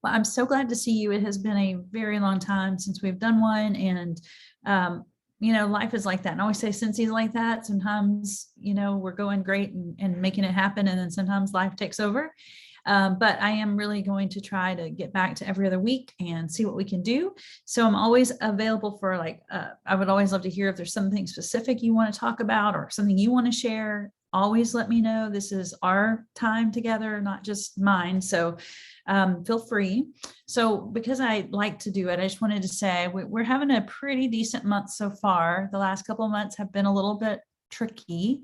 Well, I'm so glad to see you. It has been a very long time since we've done one. And, life is like that. And I always say Scentsy is like that. Sometimes, we're going great and making it happen. And then sometimes life takes over. But I am really going to try to get back to every other week and see what we can do. So I'm always available for I would always love to hear if there's something specific you want to talk about or something you want to share. Always let me know. This is our time together, not just mine. So feel free. So because I like to do it, I just wanted to say we're having a pretty decent month so far. The last couple of months have been a little bit tricky.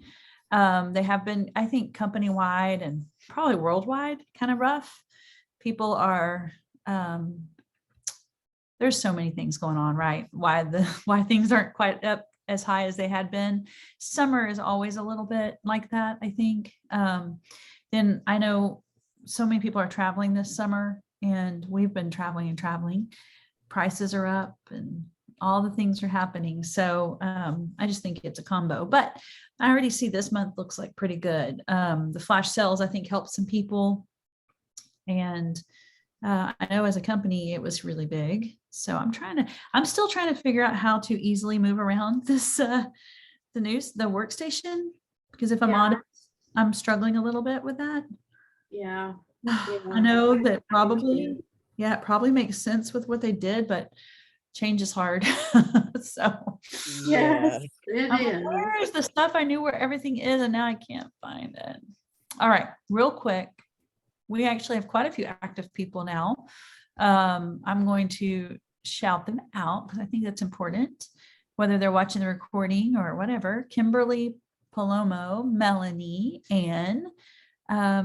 They have been, I think, company-wide and probably worldwide kind of rough. People are, there's so many things going on, right? Why things aren't quite up as high as they had been. Summer is always a little bit like that, I think. Then I know so many people are traveling this summer, and we've been traveling and traveling. Prices are up and all the things are happening. So I just think it's a combo, but I already see this month looks like pretty good. The flash sales, I think, helped some people. And I know as a company, it was really big. So I'm still trying to figure out how to easily move around this, the workstation, because if I'm honest, I'm struggling a little bit with that. Yeah. I know that it probably makes sense with what they did, but change is hard. So yes, it I'm like, is. where is the stuff I knew where everything is, and now I can't find it. All right, real quick. We actually have quite a few active people now. I'm going to shout them out because I think that's important, whether they're watching the recording or whatever. Kimberly, Palomo, Melanie, Ann,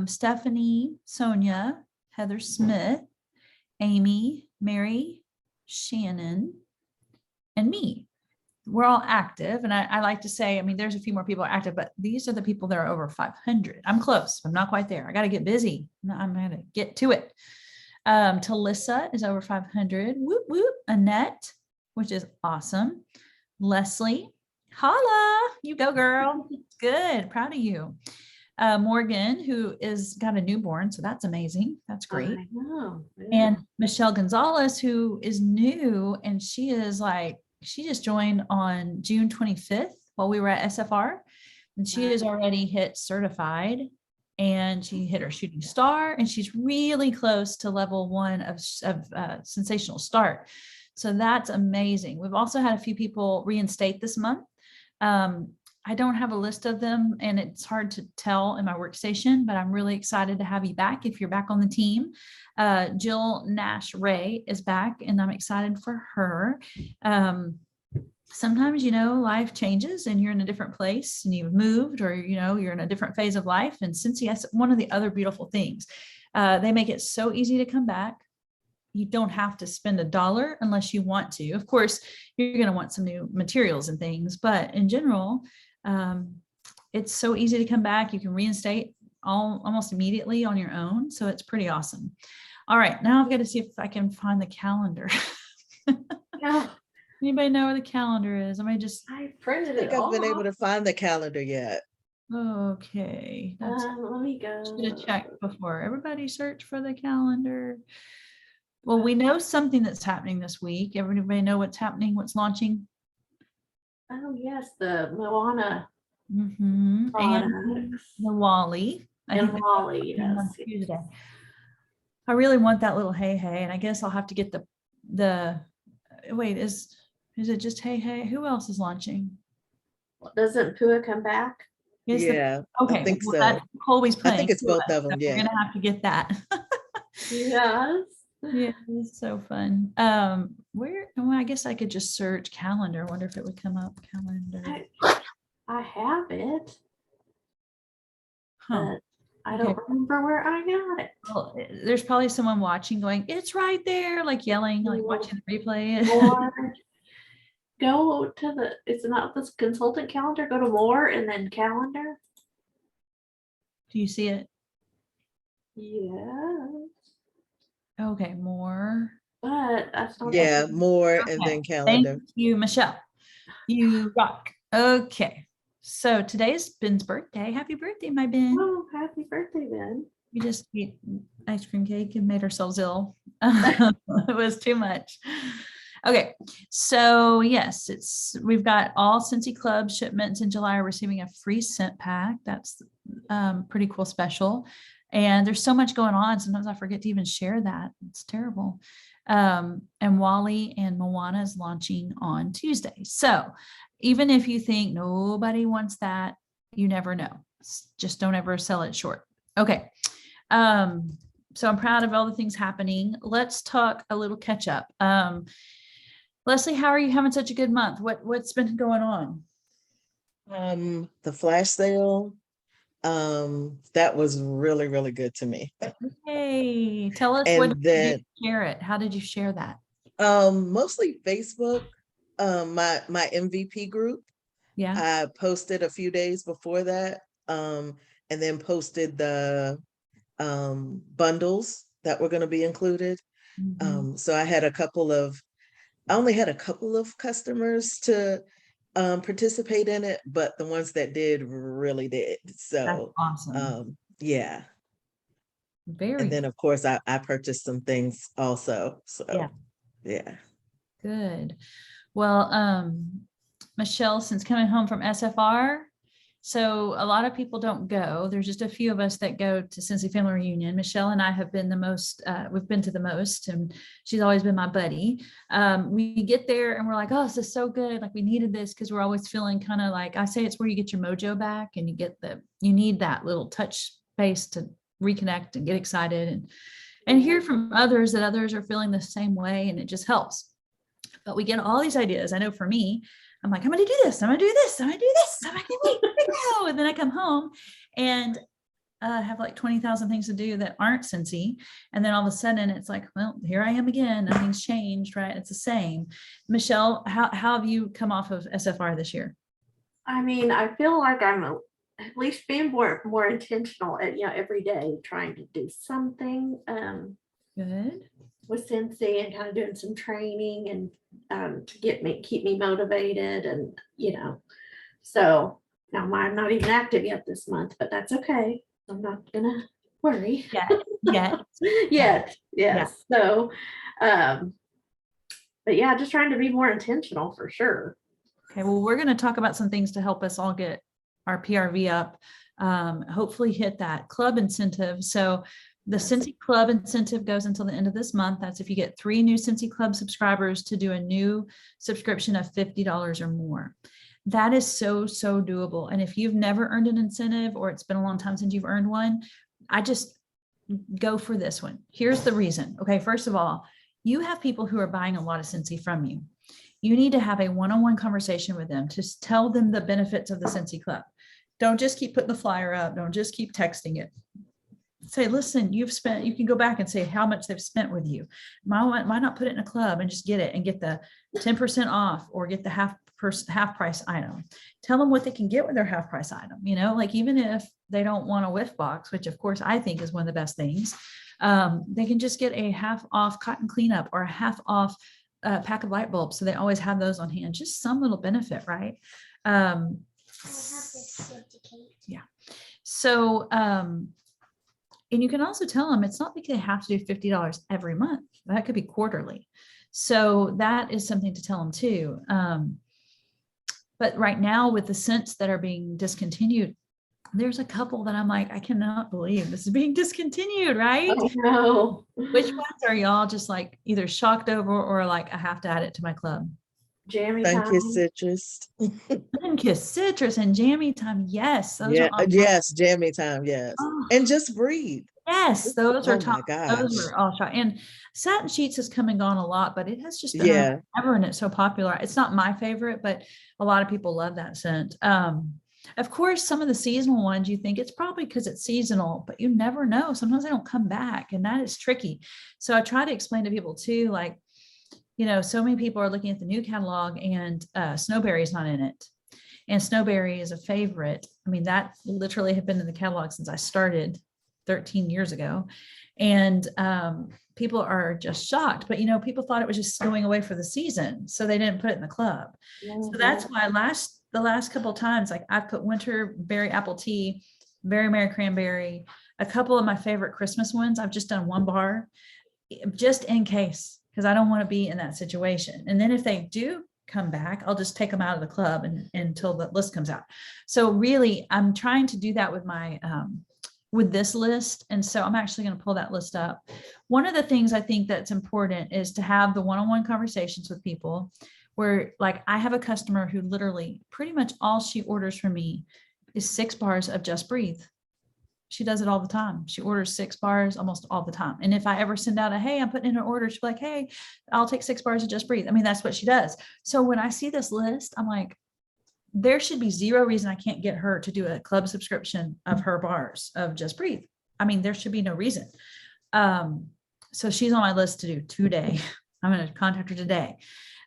Stephanie, Sonia, Heather Smith, Amy, Mary, Shannon, and me. We're all active. And I like to say, I mean, there's a few more people active, but these are the people that are over 500. I'm close. I'm not quite there. I got to get busy. I'm going to get to it. Talissa is over 500. Whoop, whoop. Annette, which is awesome. Leslie, holla, you go, girl. Good. Proud of you. Morgan, who is got a newborn, so that's amazing. That's great. I know. Yeah. And Michelle Gonzalez, who is new, and she just joined on June 25th while we were at SFR, and she has already hit certified, and she hit her shooting star, and she's really close to level 1 of sensational start. So that's amazing. We've also had a few people reinstate this month. I don't have a list of them, and it's hard to tell in my workstation, but I'm really excited to have you back if you're back on the team. Jill Nash Ray is back, and I'm excited for her. Sometimes, life changes and you're in a different place and you've moved, or, you're in a different phase of life. And since yes, one of the other beautiful things, they make it so easy to come back. You don't have to spend $1 unless you want to. Of course, you're going to want some new materials and things, but in general, it's so easy to come back. You can reinstate almost immediately on your own. So it's pretty awesome. All right, now I've got to see if I can find the calendar. Yeah. Anybody know where the calendar is? I printed it off. I've been able to find the calendar yet. Okay. Let me go. Should have checked before. Everybody search for the calendar. Well, we know something that's happening this week. Everybody know what's happening, what's launching? Oh, yes, the Moana And the Wally. And Wally, yes. Tuesday. I really want that little hey, and I guess I'll have to get the wait, is it just hey? Who else is launching? Doesn't Pua come back? Okay. I think so. That's Colby's playing. I think it's both of them. Yeah. We're gonna have to get that. Yes. Yeah, it's so fun. I guess I could just search calendar. Wonder if it would come up. Calendar. I have it. Huh. But I don't remember where I got it. Well, there's probably someone watching going, it's right there, like yelling, like watching the replay. Or go to it's not this consultant calendar, go to more and then calendar. Do you see it? Yes. Okay, more. But that's not. Yeah, more and then calendar. Thank you, Michelle. You rock. Okay. So today's Ben's birthday. Happy birthday, my Ben. Oh, happy birthday, Ben. We just ate ice cream cake and made ourselves ill. It was too much. Okay, so yes, we've got all Scentsy Club shipments in July are receiving a free scent pack. That's pretty cool special. And there's so much going on. Sometimes I forget to even share that. It's terrible. And Wally and Moana is launching on Tuesday. So even if you think nobody wants that, you never know. Just don't ever sell it short. Okay. So I'm proud of all the things happening. Let's talk a little catch up. Leslie, how are you having such a good month? What's been going on? The flash sale, that was really, really good to me. Hey, tell us And what did then you share it? How did you share that? mostly Facebook, my MVP group. Yeah. I posted a few days before that, and then posted the bundles that were going to be included. Mhm. So I only had a couple of customers to participate in it, but the ones that did really did. That's So awesome. yeah. Very And then of course I purchased some things also. yeah, So yeah. good. Well, Michelle, since coming home from SFR, so a lot of people don't go. There's just a few of us that go to Scentsy Family Reunion. Michelle and I have been the most, we've been to the most, and she's always been my buddy. We get there and we're like, oh, this is so good. Like we needed this because we're always feeling kind of like, I say it's where you get your mojo back and you need that little touch space to reconnect and get excited and hear from others that others are feeling the same way. And it just helps. But we get all these ideas. I know for me, I'm like, I'm going to do this. I'm going to do this. I'm going to do this. I'm like, wait, go. And then I come home and have like 20,000 things to do that aren't Scentsy. And then all of a sudden it's like, well, here I am again. Nothing's changed, right? It's the same. Michelle, how have you come off of SFR this year? I mean, I feel like I'm at least being more intentional at, every day trying to do something Good. with Scentsy and kind of doing some training and to keep me motivated and so now I'm not even active yet this month, but that's okay. I'm not gonna worry Yeah. yet. Yeah. Yes. So but yeah, just trying to be more intentional for sure. Okay, well, we're going to talk about some things to help us all get our PRV up. Hopefully hit that club incentive. So the Scentsy Club incentive goes until the end of this month. That's if you get 3 new Scentsy Club subscribers to do a new subscription of $50 or more. That is so doable. And if you've never earned an incentive or it's been a long time since you've earned one, I just go for this one. Here's the reason. Okay, first of all, you have people who are buying a lot of Scentsy from you. You need to have a one-on-one conversation with them to tell them the benefits of the Scentsy Club. Don't just keep putting the flyer up. Don't just keep texting it. Say, listen, you can go back and say how much they've spent with you. Why not put it in a club and just get it and get the 10% off or get the half price item. Tell them what they can get with their half price item. Like even if they don't want a whiff box, which of course I think is one of the best things, they can just get a half off cotton cleanup or a half off pack of light bulbs. So they always have those on hand, just some little benefit, right? Yeah. So, and you can also tell them it's not like they have to do $50 every month. That could be quarterly. So that is something to tell them too. But right now with the scents that are being discontinued, there's a couple that I'm like, I cannot believe this is being discontinued, right? Oh, no. Which ones are y'all just like either shocked over or like, I have to add it to my club? Jammy Sunkissed time. Citrus. Sunkissed Citrus and Jammy Time. Yes. Those Yeah, are yes, Jammy Time, yes. oh, And Just Breathe. yes, those are Oh top. my Those gosh. are all shot. And Satin Sheets has come and gone a lot, but it has just been around Yeah. forever and it's so popular. It's not my favorite, but a lot of people love that scent. Of course, some of the seasonal ones, you think it's probably because it's seasonal, but you never know. Sometimes they don't come back, and that is tricky. So I try to explain to people too, like, so many people are looking at the new catalog and Snowberry is not in it. And Snowberry is a favorite. I mean, that literally had been in the catalog since I started 13 years ago. And people are just shocked, but people thought it was just going away for the season. So they didn't put it in the club. So that's why the last couple of times, like I've put winter berry apple tea, berry Mary cranberry, a couple of my favorite Christmas ones. I've just done one bar. just in case, because I don't want to be in that situation. And then if they do come back, I'll just take them out of the club until the list comes out. So really, I'm trying to do that with my with this list. And so I'm actually going to pull that list up. One of the things I think that's important is to have the one-on-one conversations with people where, like, I have a customer who literally pretty much all she orders from me is 6 bars of Just Breathe. She does it all the time. She orders 6 bars almost all the time. And if I ever send out a, hey, I'm putting in an order, she'll be like, hey, I'll take 6 bars of Just Breathe. I mean, that's what she does. So when I see this list, I'm like, there should be zero reason I can't get her to do a club subscription of her bars of Just Breathe. I mean, there should be no reason. So she's on my list to do today. I'm going to contact her today.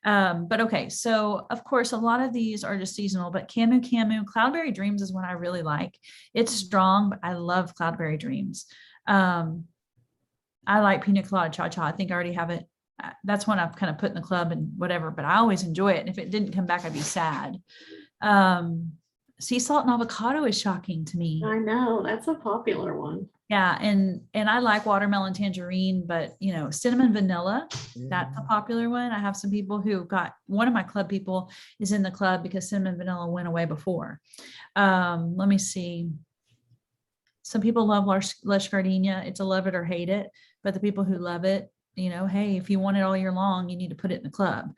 But okay, so of course, a lot of these are just seasonal, but Cloudberry Dreams is one I really like. It's strong, but I love Cloudberry Dreams. I like Pina Colada Cha Cha. I think I already have it. That's one I've kind of put in the club and whatever, but I always enjoy it. And if it didn't come back, I'd be sad. Sea salt and avocado is shocking to me. I know, that's a popular one. Yeah, and I like watermelon tangerine, but cinnamon vanilla, that's a popular one. I have some people who got, one of my club people is in the club because cinnamon vanilla went away before. Let me see. Some people love Lush Gardenia. It's a love it or hate it, but the people who love it, hey, if you want it all year long, you need to put it in the club.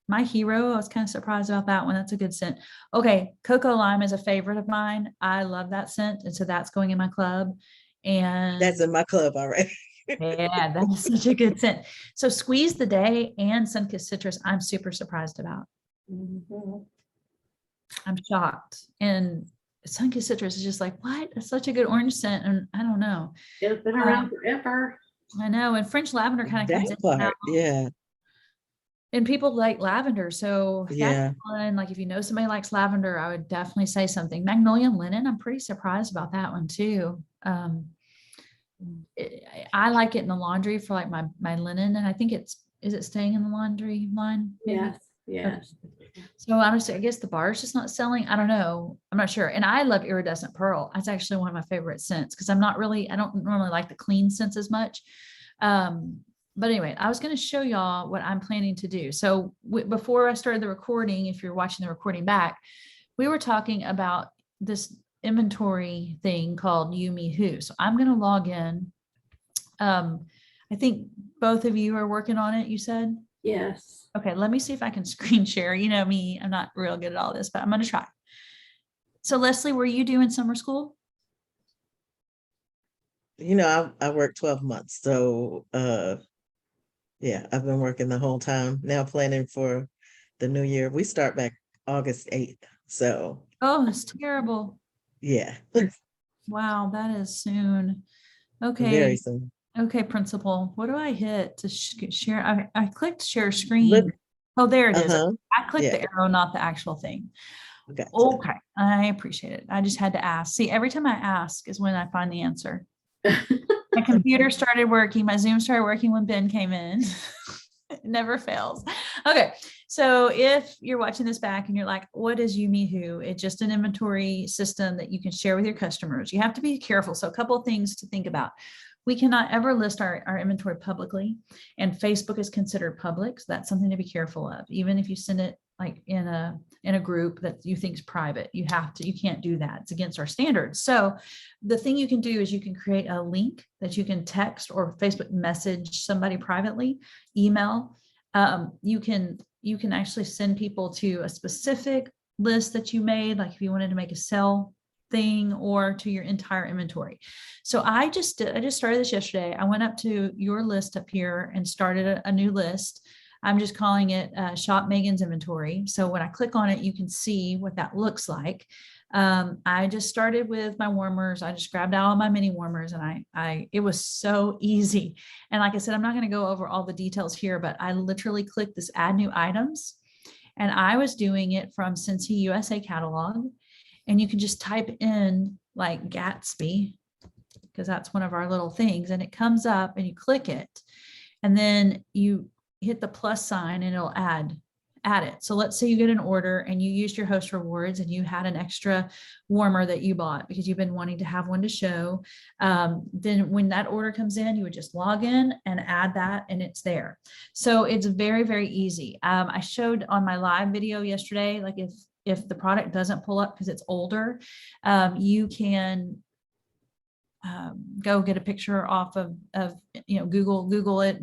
My Hero, I was kind of surprised about that one. That's a good scent. Okay, Coco Lime is a favorite of mine. I love that scent, and so that's going in my club. And That's in my club already. yeah, that is such a good scent. So Squeeze the Day and Sunkissed Citrus, I'm super surprised about. Mhm. I'm shocked. And Sunkissed Citrus is just like, what? It's such a good orange scent, and I don't know. It's been around forever. I know, and French lavender kind of comes That in and out. part, yeah. And people like lavender. So Yeah. that's one, like if you know somebody likes lavender, I would definitely say something. Magnolia Linen, I'm pretty surprised about that one too. I like it in the laundry for like my linen, and I think is it staying in the laundry line? Maybe? Yes, yes. So honestly, I guess the bar is just not selling. I don't know. I'm not sure. And I love Iridescent Pearl. That's actually one of my favorite scents because I don't normally like the clean scents as much. But anyway, I was going to show y'all what I'm planning to do. So before I started the recording, if you're watching the recording back, we were talking about this inventory thing called YouMeWho. So I'm going to log in. I think both of you are working on it, you said? Yes. Okay, let me see if I can screen share. You know me, I'm not real good at all this, but I'm going to try. So Leslie, were you doing summer school? I worked 12 months. So yeah, I've been working the whole time. Now planning for the new year. We start back August 8th. So Oh, that's terrible. yeah. Wow, that is soon. Okay. Very soon. Okay, principal. What do I hit to share? I clicked share screen. Look, Oh, there it is. uh-huh. I clicked the Yeah. arrow, not the actual thing. Gotcha. Okay, I appreciate it. I just had to ask. See, every time I ask is when I find the answer. My computer started working. My Zoom started working when Ben came in. It never fails. Okay, so if you're watching this back and you're like, what is YouMeWho? It's just an inventory system that you can share with your customers. You have to be careful. So a couple of things to think about. We cannot ever list our inventory publicly, and Facebook is considered public. So that's something to be careful of. Even if you send it like in a group that you think is private, you can't do that. It's against our standards. So the thing you can do is you can create a link that you can text or Facebook message somebody privately, email. You can actually send people to a specific list that you made, like if you wanted to make a sale thing, or to your entire inventory. So I just started this yesterday. I went up to your list up here and started a new list. I'm just calling it Shop Megan's Inventory. So when I click on it, you can see what that looks like. I just started with my warmers. I just grabbed out all my mini warmers, and it was so easy. And like I said, I'm not going to go over all the details here, but I literally clicked this add new items, and I was doing it from Scentsy USA catalog. And you can just type in like Gatsby, because that's one of our little things, and it comes up and you click it, and then you hit the plus sign and it'll add add it. So let's say you get an order and you used your host rewards and you had an extra warmer that you bought because you've been wanting to have one to show. Then when that order comes in, you would just log in and add that and it's there. So it's very, very easy. I showed on my live video yesterday, like if the product doesn't pull up because it's older, you can go get a picture off of Google it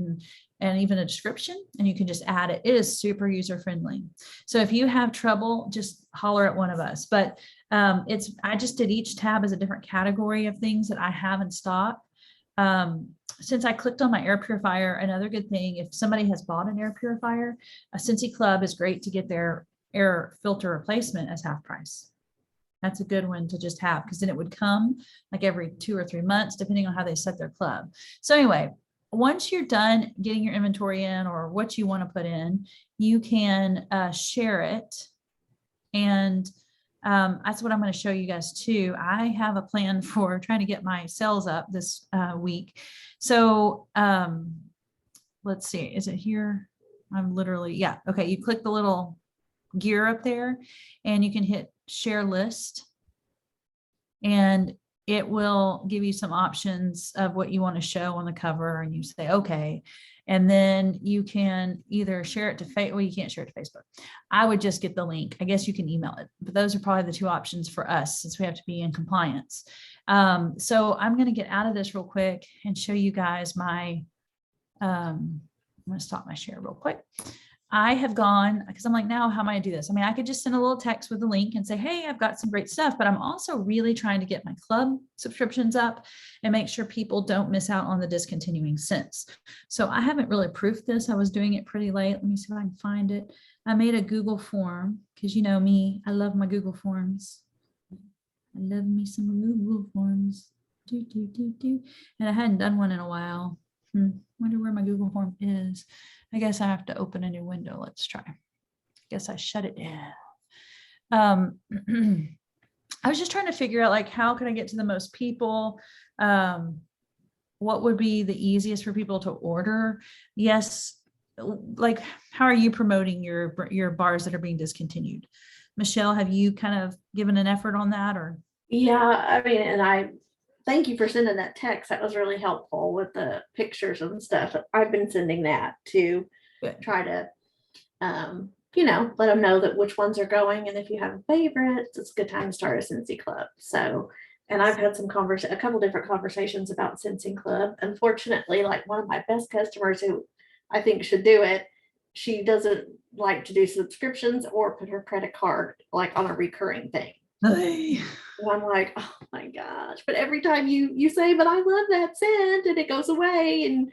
and even a description, and you can just add it. It is super user friendly. So if you have trouble, just holler at one of us. But I just did each tab as a different category of things that I have in stock. Since I clicked on my air purifier, another good thing, if somebody has bought an air purifier, a Scentsy Club is great to get their air filter replacement as half price. That's a good one to just have, because then it would come like every 2 or 3 months, depending on how they set their club. So anyway, once you're done getting your inventory in or what you want to put in, you can share it. And that's what I'm going to show you guys too. I have a plan for trying to get my sales up this week. So let's see, is it here? I'm literally, yeah. Okay. You click the little gear up there and you can hit share list, and it will give you some options of what you want to show on the cover, and you say, okay. And then you can either share it to Facebook. Well, you can't share it to Facebook. I would just get the link. I guess you can email it, but those are probably the 2 options for us since we have to be in compliance. So I'm going to get out of this real quick and show you guys my, I'm going to stop my share real quick. I have gone, because I'm like, now how am I do this? I mean, I could just send a little text with a link and say, hey, I've got some great stuff, but I'm also really trying to get my club subscriptions up and make sure people don't miss out on the discontinuing scents. So I haven't really proofed this. I was doing it pretty late. Let me see if I can find it. I made a Google form because you know me, I love my Google forms. I love me some Google forms. And I hadn't done one in a while. Wonder where my Google form is. I guess I have to open a new window. Let's try. I guess I shut it down. I was just trying to figure out, like, how can I get to the most people? What would be the easiest for people to order? Yes. Like, how are you promoting your bars that are being discontinued? Michelle, have you kind of given an effort on that, or? Yeah, I mean, and I thank you for sending that text. That was really helpful with the pictures and stuff. I've been sending that to try to, let them know that which ones are going. And if you have a favorite, it's a good time to start a Scentsy Club. So, and I've had a couple different conversations about Scentsy Club. Unfortunately, like one of my best customers who I think should do it, she doesn't like to do subscriptions or put her credit card like on a recurring thing. And I'm like, oh my gosh. But every time you say, but I love that scent, and it goes away, and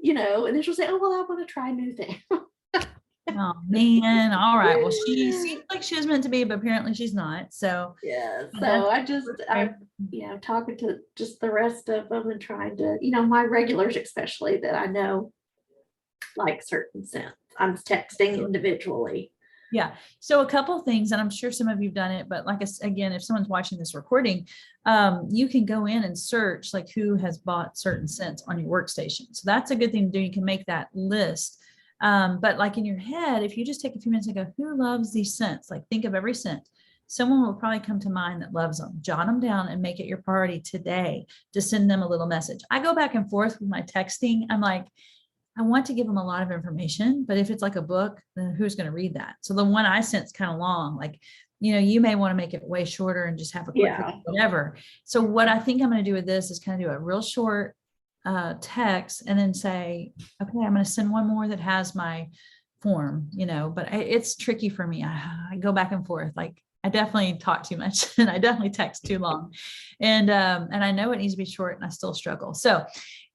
and then she'll say, oh, well, I want to try a new thing. Oh man. All right. Well, she seems like she was meant to be, but apparently she's not. So yeah. So I'm talking to just the rest of them and trying to, my regulars, especially that I know like certain scents. I'm texting individually. Yeah. So a couple of things, and I'm sure some of you've done it, but like, again, if someone's watching this recording, you can go in and search like who has bought certain scents on your workstation. So that's a good thing to do. You can make that list. But like in your head, if you just take a few minutes and go, who loves these scents? Like think of every scent. Someone will probably come to mind that loves them. Jot them down and make it your priority today to send them a little message. I go back and forth with my texting. I'm like, I want to give them a lot of information, but if it's like a book, then who's going to read that? So the one I sent's kind of long, like, you may want to make it way shorter and just have a quick whatever. So what I think I'm going to do with this is kind of do a real short text and then say, okay, I'm going to send one more that has my form, but it's tricky for me. I go back and forth. Like I definitely talk too much and I definitely text too long. And I know it needs to be short and I still struggle. So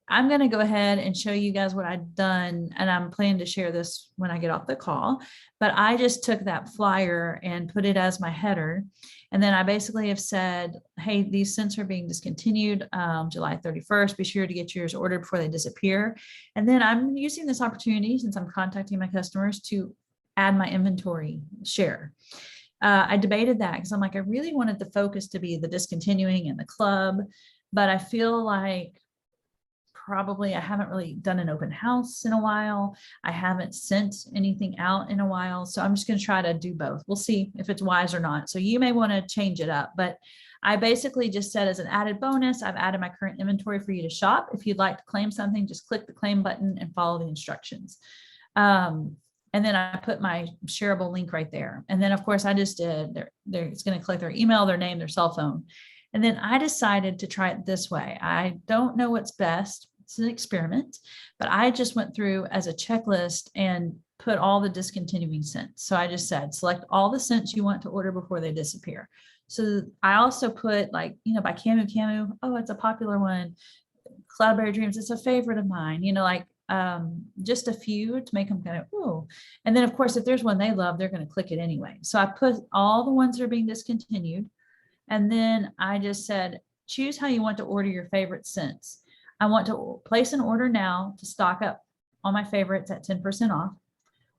I'm going to go ahead and show you guys what I've done, and I'm planning to share this when I get off the call, but I just took that flyer and put it as my header. And then I basically have said, hey, these scents are being discontinued July 31st. Be sure to get yours ordered before they disappear. And then I'm using this opportunity, since I'm contacting my customers, to add my inventory share. I debated that because I'm like, I really wanted the focus to be the discontinuing and the club, but I feel like I haven't really done an open house in a while. I haven't sent anything out in a while. So I'm just going to try to do both. We'll see if it's wise or not. So you may want to change it up, but I basically just said as an added bonus, I've added my current inventory for you to shop. If you'd like to claim something, just click the claim button and follow the instructions. And then I put my shareable link right there. And then of course I just did, it's going to collect their email, their name, their cell phone. And then I decided to try it this way. I don't know what's best. It's an experiment, but I just went through as a checklist and put all the discontinuing scents. So I just said, select all the scents you want to order before they disappear. So I also put like, by Camu. Oh, it's a popular one. Cloudberry Dreams. It's a favorite of mine, like just a few to make them kind of, oh, and then of course, if there's one they love, they're going to click it anyway. So I put all the ones that are being discontinued. And then I just said, choose how you want to order your favorite scents. I want to place an order now to stock up on my favorites at 10% off,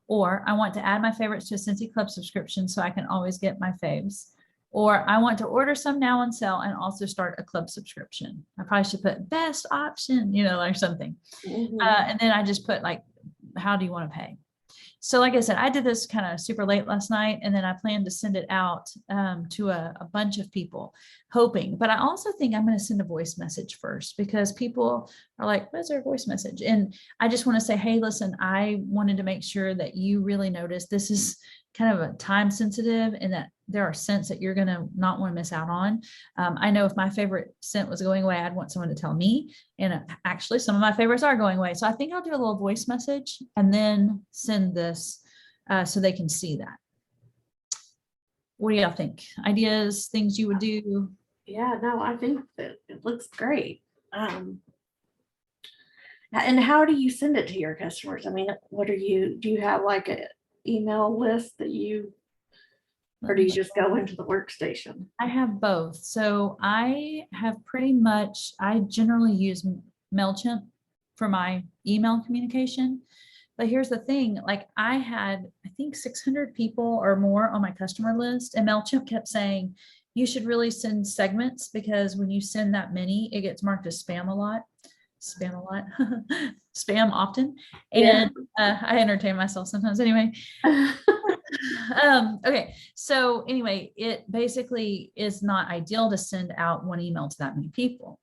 or I want to add my favorites to a Scentsy Club subscription so I can always get my faves. Or I want to order some now on sale and also start a club subscription. I probably should put best option, or something. And then I just put like, how do you want to pay? So like I said, I did this kind of super late last night, and then I plan to send it out to a bunch of people, hoping. But I also think I'm going to send a voice message first, because people are like, what's our voice message? And I just want to say, hey, listen, I wanted to make sure that you really notice this is kind of a time sensitive, and that there are scents that you're going to not want to miss out on. I know if my favorite scent was going away, I'd want someone to tell me. And actually some of my favorites are going away. So I think I'll do a little voice message and then send this so they can see that. What do y'all think? Ideas, things you would do? Yeah, no, I think that it looks great. And how do you send it to your customers? I mean, do you have like an email list that or do you just go into the workstation? I have both. So I generally use MailChimp for my email communication. But here's the thing, like I had, I think 600 people or more on my customer list, and MailChimp kept saying, you should really send segments, because when you send that many, it gets marked as spam often. And I entertain myself sometimes anyway. Okay. So anyway, it basically is not ideal to send out one email to that many people.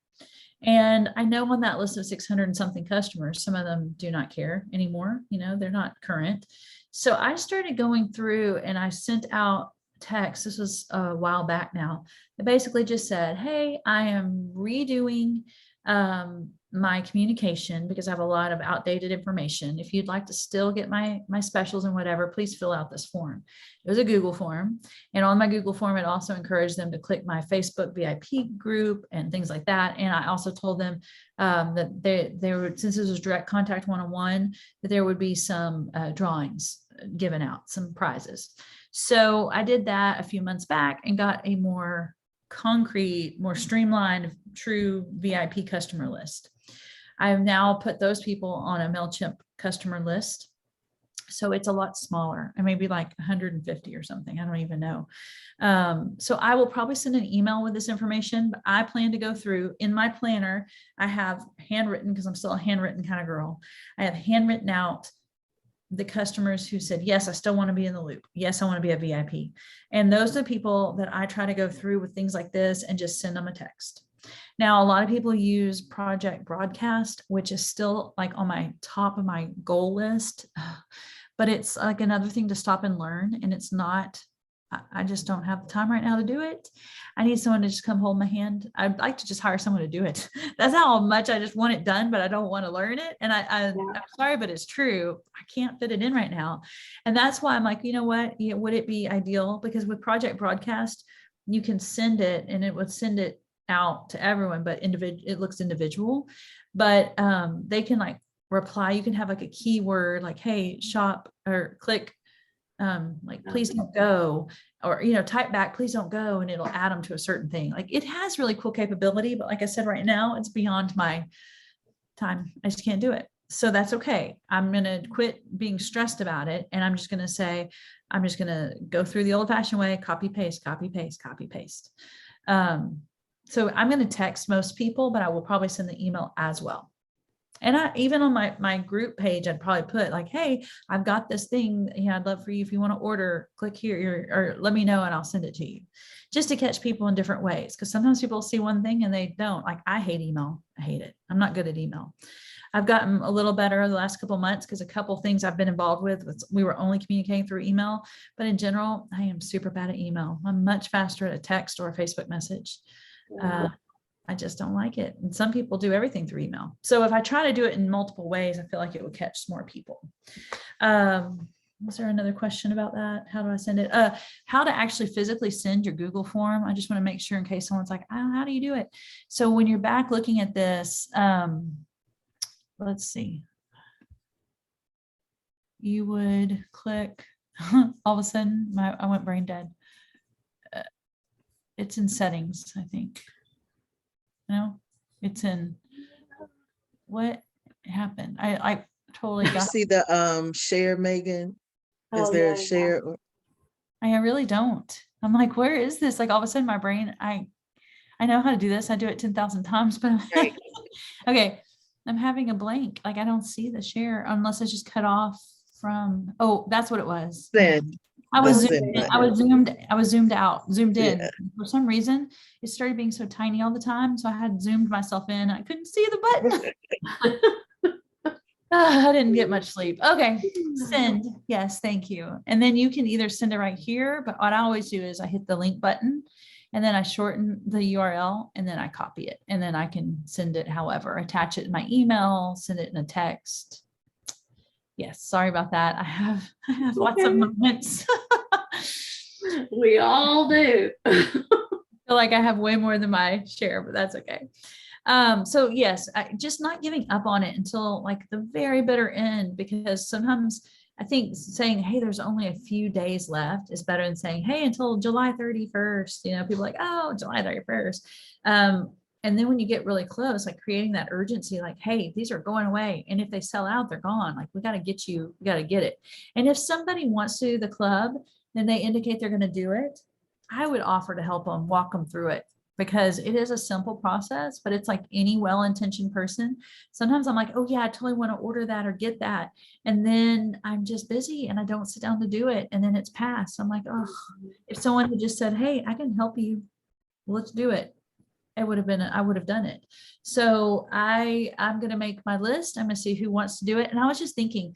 And I know on that list of 600 and something customers, some of them do not care anymore. They're not current. So I started going through and I sent out text. This was a while back now. It basically just said, hey, I am redoing my communication because I have a lot of outdated information. If you'd like to still get my specials and whatever, please fill out this form. It was a Google form. And on my Google form, it also encouraged them to click my Facebook VIP group and things like that. And I also told them that they were, since this was direct contact one-on-one, that there would be some drawings given out, some prizes. So I did that a few months back and got a more concrete, more streamlined, true VIP customer list. I have now put those people on a MailChimp customer list. So it's a lot smaller, and maybe like 150 or something. I don't even know. So I will probably send an email with this information, but I plan to go through in my planner. I have handwritten, because I'm still a handwritten kind of girl. I have handwritten out the customers who said, yes, I still want to be in the loop. Yes, I want to be a VIP. And those are the people that I try to go through with things like this and just send them a text. Now, a lot of people use Project Broadcast, which is still like on my top of my goal list, but it's like another thing to stop and learn. And it's not, I just don't have the time right now to do it. I need someone to just come hold my hand. I'd like to just hire someone to do it. That's how much I just want it done, but I don't want to learn it. And I'm sorry, but it's true. I can't fit it in right now. And that's why I'm like, you know what? Would it be ideal? Because with Project Broadcast, you can send it and it would send it out to everyone, but it looks individual, but they can like reply. You can have like a keyword like, hey, shop or click like, please don't go, or, type back, please don't go. And it'll add them to a certain thing. Like it has really cool capability, but like I said, right now it's beyond my time. I just can't do it. So that's okay. I'm going to quit being stressed about it. And I'm just going to say, I'm just going to go through the old fashioned way, copy, paste, copy, paste, copy, paste. So I'm going to text most people, but I will probably send the email as well. And I, even on my group page, I'd probably put like, hey, I've got this thing, I'd love for you, if you want to order, click here or let me know and I'll send it to you, just to catch people in different ways. Cause sometimes people see one thing and they don't. Like, I hate email. I hate it. I'm not good at email. I've gotten a little better the last couple of months because a couple of things I've been involved with, we were only communicating through email. But in general, I am super bad at email. I'm much faster at a text or a Facebook message. I just don't like it. And some people do everything through email. So if I try to do it in multiple ways, I feel like it would catch more people. Was there another question about that? How do I send it? How to actually physically send your Google form. I just want to make sure in case someone's like, oh, how do you do it? So when you're back looking at this, let's see. You would click, all of a sudden, I went brain dead. It's in settings, I think. No, it's in, what happened? I totally You got. see the share, Megan? Is Oh, there yeah, a share? I really don't. I'm like, where is this? Like all of a sudden my brain, I know how to do this. I do it 10,000 times, but Right. okay. I'm having a blank. Like I don't see the share unless it's just cut off from, oh, that's what it was. Send. I The was send zoomed in, button. I was zoomed out, zoomed in. Yeah. For some reason, it started being so tiny all the time. So I had zoomed myself in. I couldn't see the button. I didn't get much sleep. Okay. Send. Yes. Thank you. And then you can either send it right here, but what I always do is I hit the link button and then I shorten the URL and then I copy it and then I can send it however, attach it in my email, send it in a text. Yes. Sorry about that. I have lots of moments. We all do. I feel like I have way more than my share, but that's okay. So yes, just not giving up on it until like the very bitter end, because sometimes I think saying, hey, there's only a few days left is better than saying, hey, until July 31st, people are like, oh, July 31st. And then when you get really close, like creating that urgency, like, hey, these are going away. And if they sell out, they're gone. Like, we got to get you, we got to get it. And if somebody wants to do the club, then they indicate they're going to do it. I would offer to help them, walk them through it, because it is a simple process, but it's like any well-intentioned person. Sometimes I'm like, oh yeah, I totally want to order that or get that. And then I'm just busy and I don't sit down to do it. And then it's passed. I'm like, oh, if someone had just said, hey, I can help you, let's do it. It would have been, I would have done it. So I'm going to make my list. I'm going to see who wants to do it. And I was just thinking,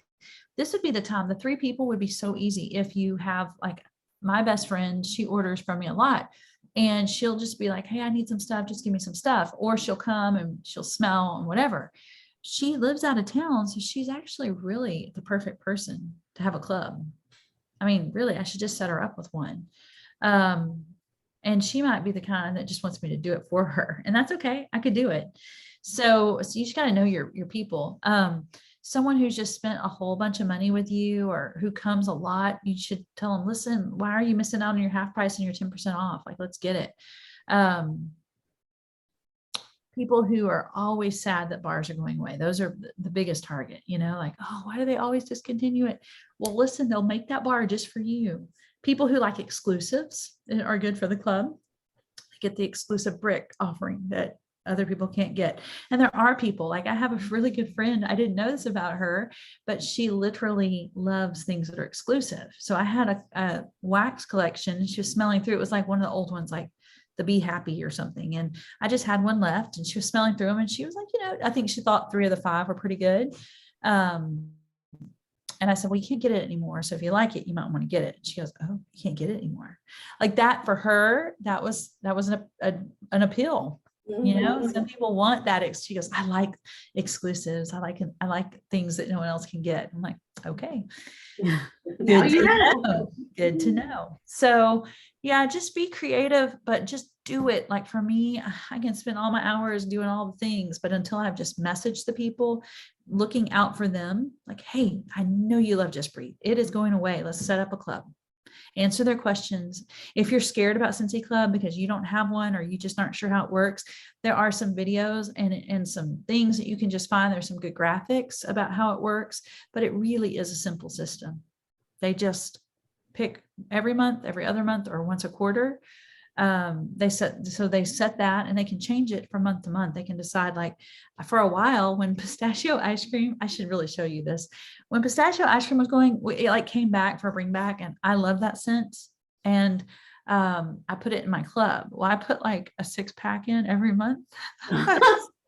this would be the time. The 3 people would be so easy. If you have like my best friend, she orders from me a lot. And she'll just be like, hey, I need some stuff. Just give me some stuff. Or she'll come and she'll smell and whatever. She lives out of town. So she's actually really the perfect person to have a club. I mean, really, I should just set her up with one. And she might be the kind that just wants me to do it for her. And that's okay. I could do it. So you just got to know your people. Someone who's just spent a whole bunch of money with you or who comes a lot, you should tell them, listen, why are you missing out on your half price and your 10% off? Like, let's get it. People who are always sad that bars are going away. Those are the biggest target, like, oh, why do they always discontinue it? Well, listen, they'll make that bar just for you. People who like exclusives are good for the club. Get the exclusive brick offering that other people can't get. And there are people, like I have a really good friend. I didn't know this about her, but she literally loves things that are exclusive. So I had a wax collection and she was smelling through. It was like one of the old ones, like the Be Happy or something. And I just had one left and she was smelling through them. And she was like, I think she thought 3 of the 5 were pretty good. And I said, well, you can't get it anymore. So if you like it, you might want to get it. She goes, oh, you can't get it anymore. Like that for her, that was an appeal. Some people want that. She goes, I like exclusives. I like things that no one else can get. I'm like, okay. Now you know. Good to know. So yeah, just be creative, but just do it. Like for me, I can spend all my hours doing all the things, but until I've just messaged the people, looking out for them, like, hey, I know you love Just Breathe. It is going away. Let's set up a club. Answer their questions. If you're scared about Scentsy Club because you don't have one or you just aren't sure how it works, there are some videos and some things that you can just find. There's some good graphics about how it works, but it really is a simple system. They just pick every month, every other month, or once a quarter. they set that, and they can change it from month to month. They can decide, like, for a while when pistachio ice cream, I should really show you this. When pistachio ice cream was going, it like came back for a bring back, and I love that scent. And I put it in my club. Well, I put like a 6-pack in every month.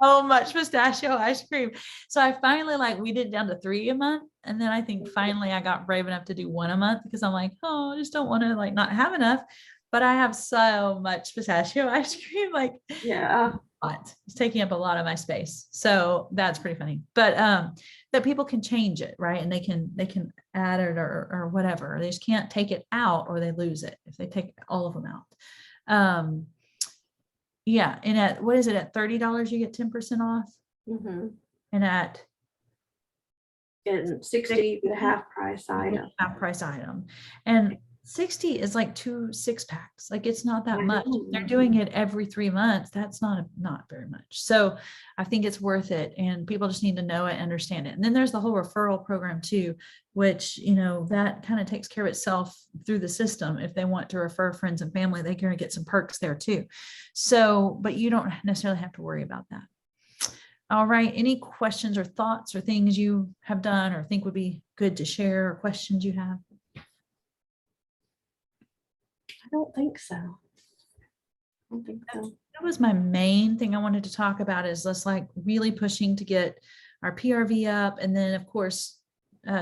So much pistachio ice cream. So I finally weeded it down to 3 a month. And then I think finally I got brave enough to do 1 a month, because I'm like, oh, I just don't want to not have enough. But I have so much pistachio ice cream, Yeah. it's taking up a lot of my space. So that's pretty funny. But that people can change it, right? And they can add it or whatever. They just can't take it out, or they lose it if they take all of them out. Yeah. And at, what is it, at $30 you get 10% off? Mm-hmm. And at And 60 the half price item. half price item. And 60 is like 2 6-packs. It's not that much. They're doing it every 3 months. That's not very much. So I think it's worth it, and people just need to know it, understand it. And then there's the whole referral program too, which, that kind of takes care of itself through the system. If they want to refer friends and family, they're going to get some perks there too. So, but you don't necessarily have to worry about that. All right. Any questions or thoughts or things you have done or think would be good to share, or questions you have? I don't think so. I don't think so. That was my main thing I wanted to talk about, is let's really pushing to get our PRV up. And then of course,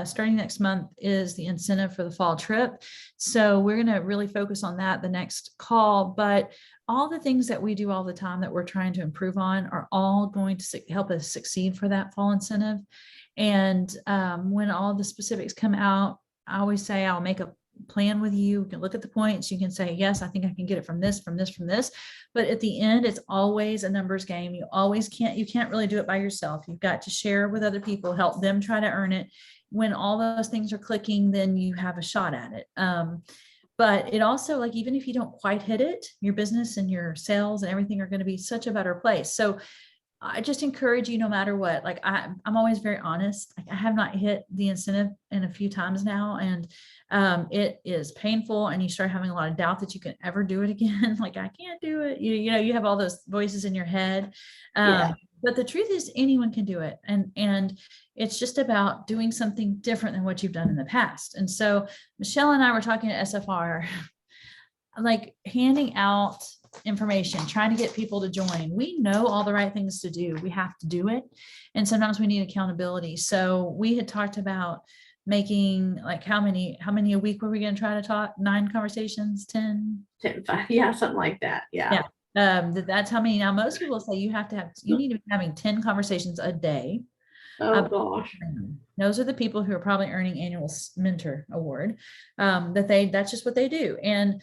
starting next month is the incentive for the fall trip. So we're going to really focus on that the next call. But all the things that we do all the time that we're trying to improve on are all going to help us succeed for that fall incentive. And when all the specifics come out, I always say I'll make a plan with you. You can look at the points. You can say, yes, I think I can get it from this, from this, from this. But at the end, it's always a numbers game. You can't really do it by yourself. You've got to share with other people, help them try to earn it. When all those things are clicking, then you have a shot at it. But it also, even if you don't quite hit it, your business and your sales and everything are going to be such a better place. So I just encourage you, no matter what, I'm always very honest. I have not hit the incentive in a few times now, and it is painful, and you start having a lot of doubt that you can ever do it again. I can't do it. You have all those voices in your head. But the truth is, anyone can do it. And it's just about doing something different than what you've done in the past. And so Michelle and I were talking at SFR, handing out information, trying to get people to join. We know all the right things to do. We have to do it. And sometimes we need accountability. So we had talked about making how many a week were we going to try to talk? 9 conversations, 10? 10, 5, yeah, something like that. Yeah. That's how many. Now, most people say you need to be having 10 conversations a day. Oh gosh. Those are the people who are probably earning annual mentor award. That's just what they do. And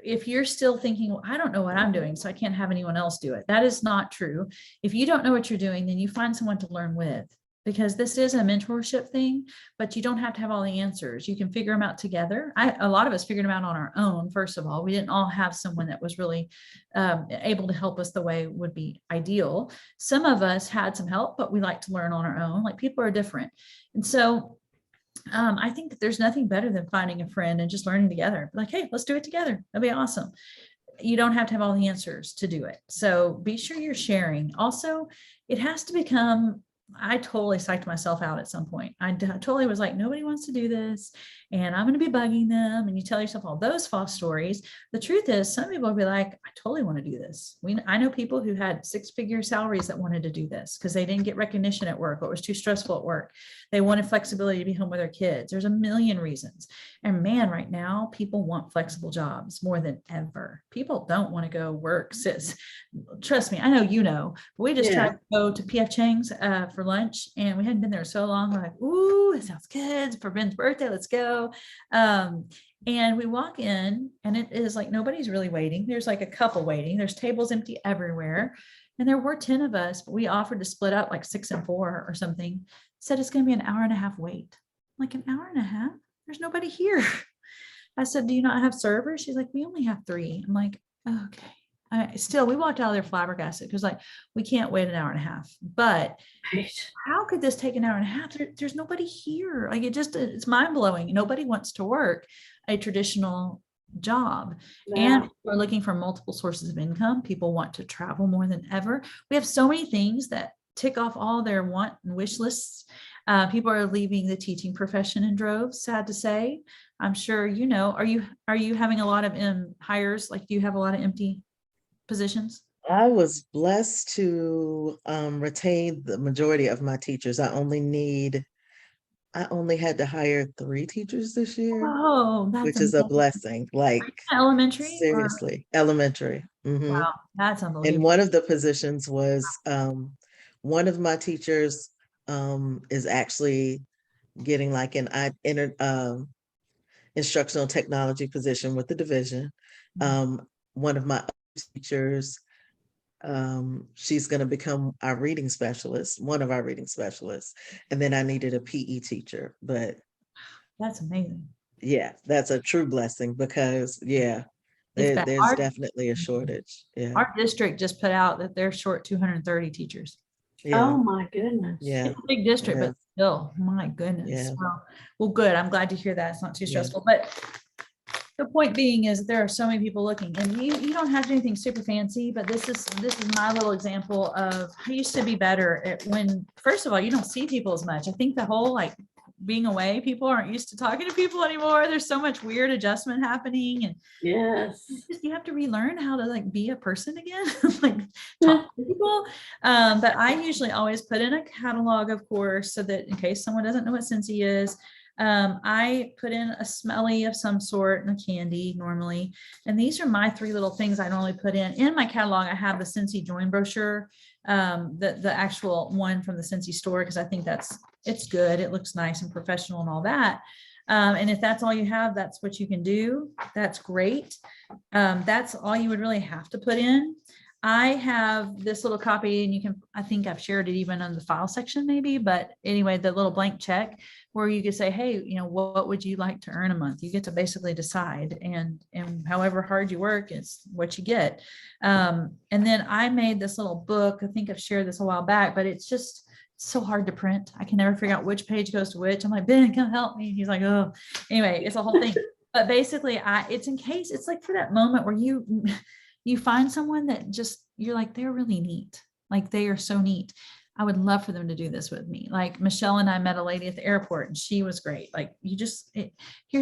if you're still thinking, well, I don't know what I'm doing, so I can't have anyone else do it. That is not true. If you don't know what you're doing, then you find someone to learn with, because this is a mentorship thing, but you don't have to have all the answers. You can figure them out together. A lot of us figured them out on our own. First of all, we didn't all have someone that was really able to help us the way would be ideal. Some of us had some help, but we like to learn on our own. People are different. And so I think that there's nothing better than finding a friend and just learning together. Hey, let's do it together. That'd be awesome. You don't have to have all the answers to do it. So be sure you're sharing. Also, it has to become, I totally psyched myself out at some point. I totally was like, nobody wants to do this, and I'm going to be bugging them. And you tell yourself all those false stories. The truth is, some people will be like, I totally want to do this. I know people who had 6-figure salaries that wanted to do this because they didn't get recognition at work, or it was too stressful at work. They wanted flexibility to be home with their kids. There's a million reasons. And man, right now, people want flexible jobs more than ever. People don't want to go work. Trust me, I know, but we just tried to go to PF Chang's for lunch, and we hadn't been there so long. We're like, ooh, it sounds good. It's for Ben's birthday. Let's go. And we walk in, and it is nobody's really waiting. There's a couple waiting. There's tables empty everywhere. And there were 10 of us, but we offered to split up 6 and 4 or something. Said it's going to be an hour and a half wait. An hour and a half? There's nobody here. I said, do you not have servers? She's like, we only have 3. I'm like, okay. We walked out of there flabbergasted, because we can't wait an hour and a half. But how could this take an hour and a half? There's nobody here. It's mind blowing. Nobody wants to work a traditional job. Yeah. And we're looking for multiple sources of income. People want to travel more than ever. We have so many things that tick off all their want and wish lists. People are leaving the teaching profession in droves, sad to say. I'm sure you know. Are you having a lot of hires? Like, do you have a lot of empty positions? I was blessed to retain the majority of my teachers. I only had to hire 3 teachers this year, Oh, that's which is a amazing. blessing. Like, Elementary or seriously, elementary. wow, that's And unbelievable. one of the positions was one of my teachers is actually getting like an instructional technology position with the division. One of my other teachers, she's going to become our reading specialist, one of our reading specialists. And then I needed a PE teacher, but That's amazing. yeah, that's a true blessing because yeah, It's bad. there's definitely a shortage. Yeah, Our district just put out that they're short 230 teachers. yeah, Oh my goodness. yeah, It's a big district, yeah, but still, my goodness. yeah, Well, good. I'm glad to hear that. It's not too yeah. stressful. But the point being is there are so many people looking, and you don't have to do anything super fancy, but this is my little example of I used to be better at when, first of all, you don't see people as much. I think the whole like being away, people aren't used to talking to people anymore. There's so much weird adjustment happening, and Yes. you have to relearn how to like be a person again, like talk to people. But I usually always put in a catalog, of course, so that in case someone doesn't know what Scentsy is, I put in a smelly of some sort and a candy normally. And these are my 3 little things I normally put in my catalog. I have the Scentsy join brochure, the actual one from the Scentsy store, because I think it's good. It looks nice and professional and all that. And if that's all you have, that's what you can do. That's great. That's all you would really have to put in. I have this little copy, and I think I've shared it even on the file section maybe, but anyway, the little blank check where you could say, hey, what would you like to earn a month? You get to basically decide, and however hard you work is what you get. And then I made this little book. I think I've shared this a while back, but it's just so hard to print. I can never figure out which page goes to which. I'm like, Ben, come help me. He's like, oh, anyway, it's a whole thing. But basically, it's in case it's like for that moment where you find someone that just you're like, they're really neat. Like they are so neat. I would love for them to do this with me. Like Michelle and I met a lady at the airport, and she was great. Like here's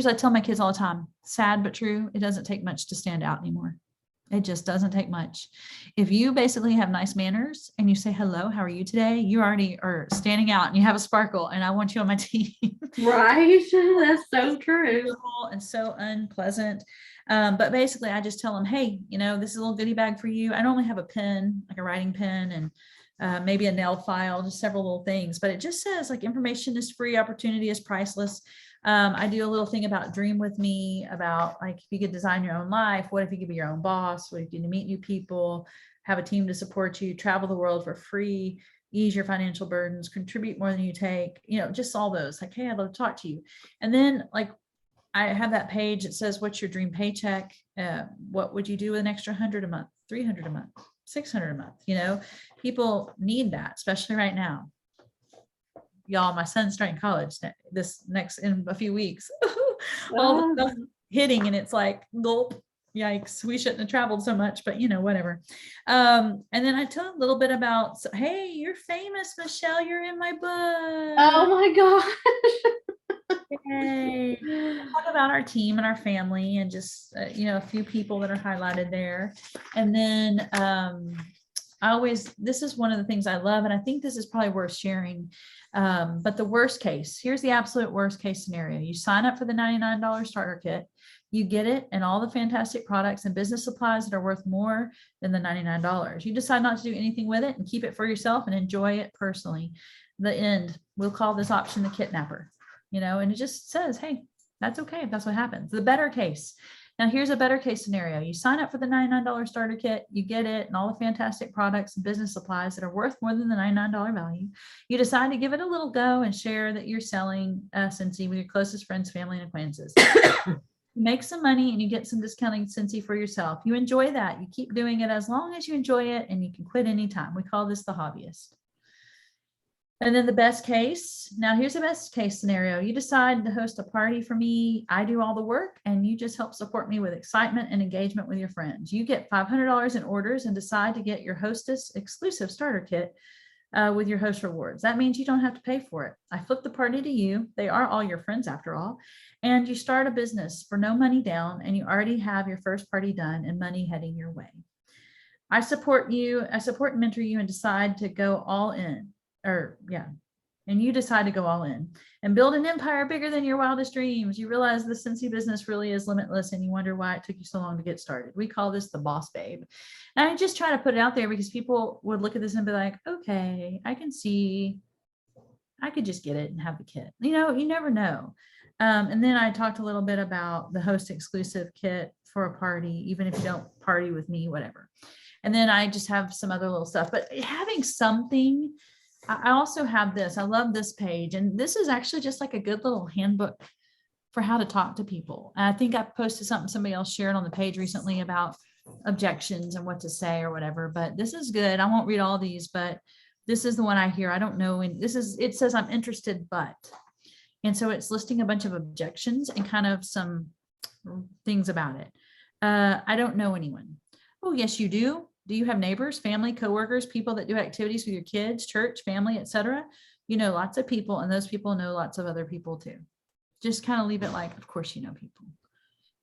I tell my kids all the time, sad but true. It doesn't take much to stand out anymore. It just doesn't take much. If you basically have nice manners and you say, hello, how are you today? You already are standing out and you have a sparkle, and I want you on my team. Right. That's so true. And so unpleasant. But basically I just tell them, hey, this is a little goodie bag for you. I normally have a pen, like a writing pen, and maybe a nail file, just several little things, but it just says like information is free, opportunity is priceless. I do a little thing about dream with me, about like if you could design your own life, what if you could be your own boss, what if you could meet new people, have a team to support you, travel the world for free, ease your financial burdens, contribute more than you take, just all those, like, hey, I'd love to talk to you. And then like I have that page that says, what's your dream paycheck? What would you do with an extra 100 a month, 300 a month, 600 a month? People need that, especially right now. Y'all, my son's starting college in a few weeks. All the stuff hitting, and it's like, gulp, yikes, we shouldn't have traveled so much, but whatever. And then I tell a little bit about, hey, you're famous, Michelle, you're in my book. Oh my gosh. Yay. Talk about our team and our family, and just a few people that are highlighted there. And then this is one of the things I love, and I think this is probably worth sharing. But the worst case, here's the absolute worst case scenario. You sign up for the $99 starter kit, you get it and all the fantastic products and business supplies that are worth more than the $99. You decide not to do anything with it and keep it for yourself and enjoy it personally. The end, we'll call this option the kidnapper, and it just says, hey, that's okay if that's what happens. The better case. Now, here's a better case scenario. You sign up for the $99 starter kit, you get it and all the fantastic products and business supplies that are worth more than the $99 value. You decide to give it a little go and share that you're selling Scentsy with your closest friends, family, and acquaintances. You make some money and you get some discounting Scentsy for yourself. You enjoy that. You keep doing it as long as you enjoy it, and you can quit anytime. We call this the hobbyist. And then the best case, now here's the best case scenario. You decide to host a party for me. I do all the work and you just help support me with excitement and engagement with your friends. You get $500 in orders and decide to get your hostess exclusive starter kit with your host rewards. That means you don't have to pay for it. I flip the party to you. They are all your friends after all. And you start a business for no money down and you already have your first party done and money heading your way. I support you. I support and mentor you and decide to go all in. And you decide to go all in and build an empire bigger than your wildest dreams. You realize the Scentsy business really is limitless and you wonder why it took you so long to get started. We call this the boss babe. And I just try to put it out there because people would look at this and be like, okay, I can see, I could just get it and have the kit. You know, you never know. And then I talked a little bit about the host exclusive kit for a party, even if you don't party with me, whatever. And then I just have some other little stuff, but having something. I also have this. I love this page. And this is actually just like a good little handbook for how to talk to people. And I think I posted something somebody else shared on the page recently about objections and what to say or whatever. But this is good. I won't read all these, but this is the one I hear. I don't know. And it says I'm interested, but. And so it's listing a bunch of objections and kind of some things about it. I don't know anyone. Oh, yes, you do. Do you have neighbors, family, coworkers, people that do activities with your kids, church, family, etc.? You know lots of people, and those people know lots of other people too. Just kind of leave it like, of course you know people.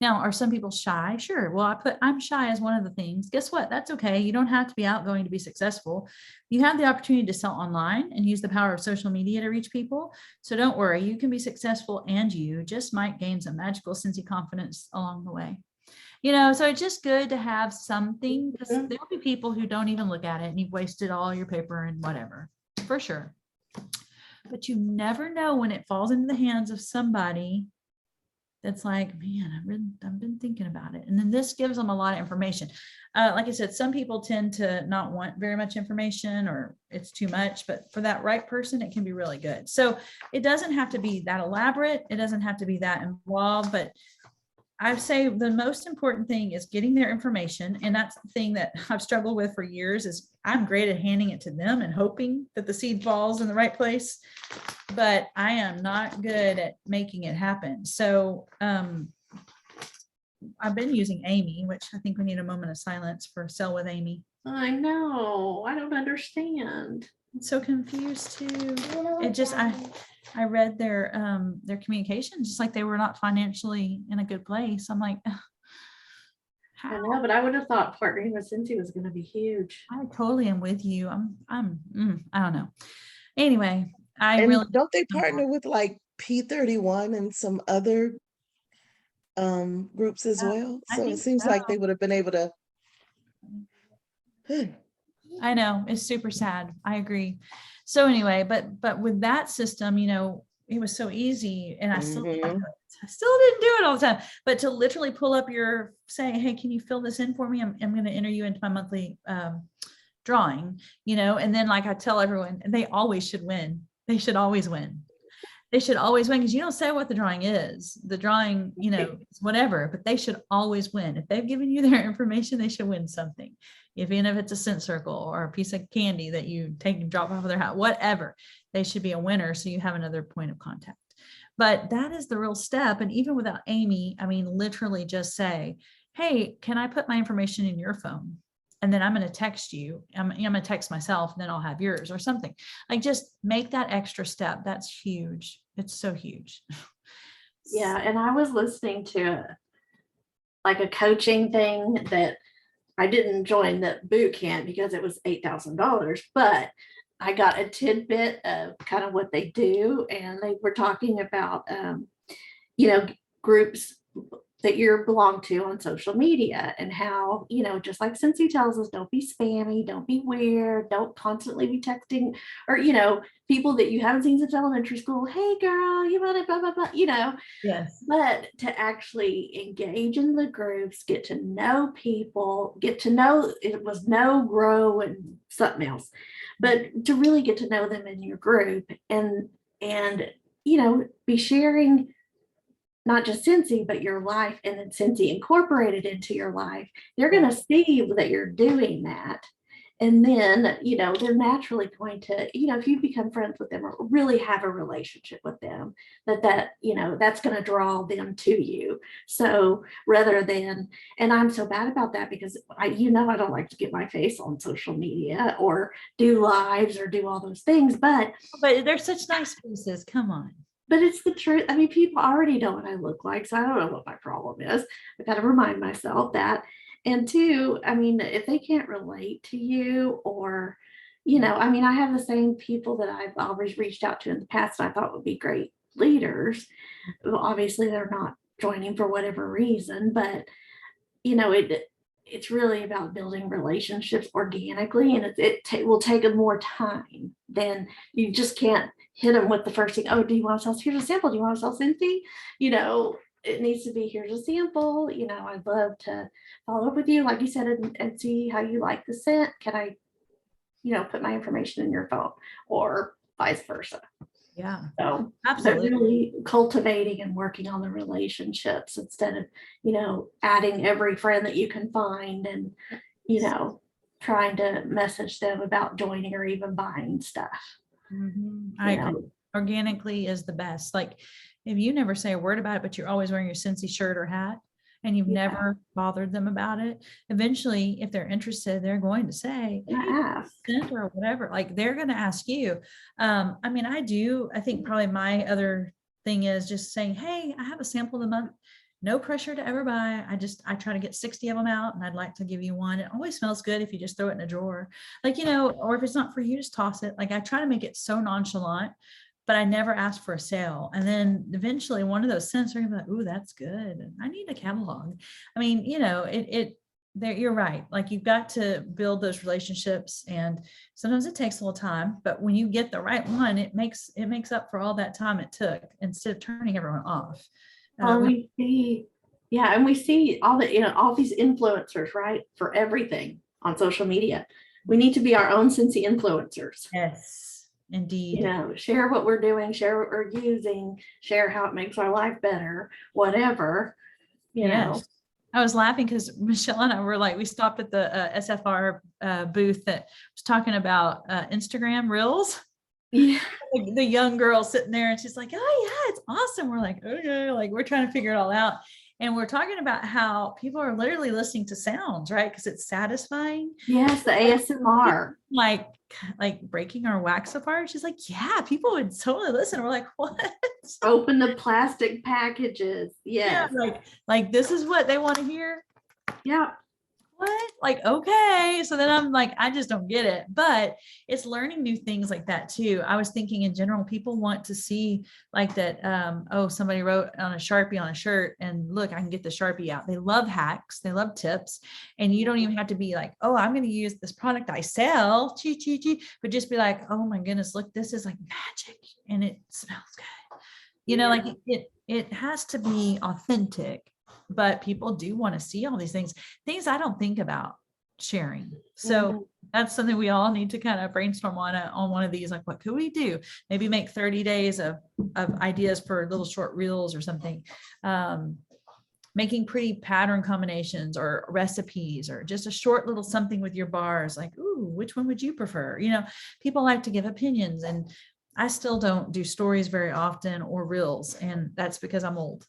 Now, are some people shy? Sure. Well, I put I'm shy as one of the things. Guess what? That's okay. You don't have to be outgoing to be successful. You have the opportunity to sell online and use the power of social media to reach people. So don't worry, you can be successful and you just might gain some magical Scentsy confidence along the way. You know, so it's just good to have something because there'll be people who don't even look at it and you've wasted all your paper and whatever, for sure. But you never know when it falls into the hands of somebody that's like, man, I've been thinking about it. And then this gives them a lot of information. Like I said, some people tend to not want very much information or it's too much, but for that right person, it can be really good. So it doesn't have to be that elaborate. It doesn't have to be that involved, but I'd say the most important thing is getting their information. And that's the thing that I've struggled with for years is I'm great at handing it to them and hoping that the seed falls in the right place, but I am not good at making it happen. So I've been using Amy, which I think we need a moment of silence for Sell with Amy. I know. I don't understand. I'm so confused too. It just, I read their communication, just like they were not financially in a good place. I'm like, I know, but I would have thought partnering with Scentsy was going to be huge. I totally am with you. I don't know. Anyway, don't they partner with like P31 and some other groups as well? So it seems like they would have been able to. I know, it's super sad. I agree. So anyway, but with that system, you know, it was so easy and I still didn't do it all the time, but to literally pull up your saying, hey, can you fill this in for me? I'm going to enter you into my monthly drawing, you know, and then like I tell everyone, they always should win. They should always win. They should always win because you don't say what the drawing is. The drawing, you know, is whatever, but they should always win. If they've given you their information, they should win something. Even if it's a scent circle or a piece of candy that you take and drop off of their house, whatever, they should be a winner. So you have another point of contact. But that is the real step. And even without Amy, I mean, literally just say, hey, can I put my information in your phone? And then I'm going to text you. I'm going to text myself, and then I'll have yours or something. Like just make that extra step. That's huge. It's so huge. Yeah. And I was listening to like a coaching thing that I didn't join the boot camp because it was $8,000, but I got a tidbit of kind of what they do. And they were talking about, you know, groups that you belong to on social media and how, you know, just like Scentsy tells us, don't be spammy, don't be weird, don't constantly be texting or, you know, people that you haven't seen since elementary school. Hey girl, you want to blah, blah, blah, you know. Yes. But to actually engage in the groups, get to know people, get to know, it was no grow and something else, but to really get to know them in your group and, you know, be sharing not just Scentsy, but your life and then Scentsy incorporated into your life. They're going to see that you're doing that. And then, they're naturally going to, if you become friends with them or really have a relationship with them, that's going to draw them to you. So rather than, and I'm so bad about that because I don't like to get my face on social media or do lives or do all those things, but they're such nice faces. Come on. but it's the truth. I mean, people already know what I look like, so I don't know what my problem is. I got to remind myself that. And two, I mean, if they can't relate to you or, I mean, I have the same people that I've always reached out to in the past that I thought would be great leaders. Well, obviously, they're not joining for whatever reason, but, it's really about building relationships organically, and will take more time than you just can't hit them with the first thing. Oh, do you want to sell? Here's a sample. Do you want to sell Scentsy? It needs to be, here's a sample. I'd love to follow up with you, like you said, and see how you like the scent. Can I, put my information in your phone, or vice versa? Yeah, So absolutely. really cultivating and working on the relationships instead of, adding every friend that you can find and, trying to message them about joining or even buying stuff. I agree. Organically is the best. Like if you never say a word about it, but you're always wearing your Scentsy shirt or hat and you've never bothered them about it, eventually, if they're interested, they're going to say, hey, scent or whatever. Like they're going to ask you. I mean, I think probably my other thing is just saying, hey, I have a sample of the month. No pressure to ever buy. I try to get 60 of them out and I'd like to give you one. It always smells good if you just throw it in a drawer, like, or if it's not for you, just toss it. Like I try to make it so nonchalant, but I never ask for a sale. And then eventually one of those scents are gonna be like, ooh, that's good. And I need a catalog. I mean, you're right. Like you've got to build those relationships and sometimes it takes a little time, but when you get the right one, it makes up for all that time it took instead of turning everyone off. We see, and we see all these influencers, right? For everything on social media. We need to be our own Scentsy influencers. Yes, indeed. Share what we're doing, share what we're using, share how it makes our life better, whatever, Yes. I was laughing because Michelle and I were like, we stopped at the SFR booth that was talking about Instagram Reels. Yeah. The young girl sitting there and she's like, oh yeah, it's awesome. We're like, okay, like we're trying to figure it all out. And we're talking about how people are literally listening to sounds, right? Because it's satisfying. Yes, the ASMR. Like breaking our wax apart. She's like, yeah, people would totally listen. We're like, what? Open the plastic packages. Yes. Yeah, like this is what they want to hear. Yeah. What? Like, okay. So then I'm like, I just don't get it. But it's learning new things like that too. I was thinking in general, people want to see like that. Somebody wrote on a Sharpie on a shirt and look, I can get the Sharpie out. They love hacks. They love tips. And you don't even have to be like, oh, I'm going to use this product I sell, but just be like, oh my goodness, look, this is like magic and it smells good. Like it has to be authentic. But people do want to see all these things I don't think about sharing. So that's something we all need to kind of brainstorm on one of these. Like, what could we do? Maybe make 30 days of ideas for little short reels or something. Making pretty pattern combinations or recipes or just a short little something with your bars. Like, ooh, which one would you prefer? People like to give opinions, and I still don't do stories very often or reels, and that's because I'm old.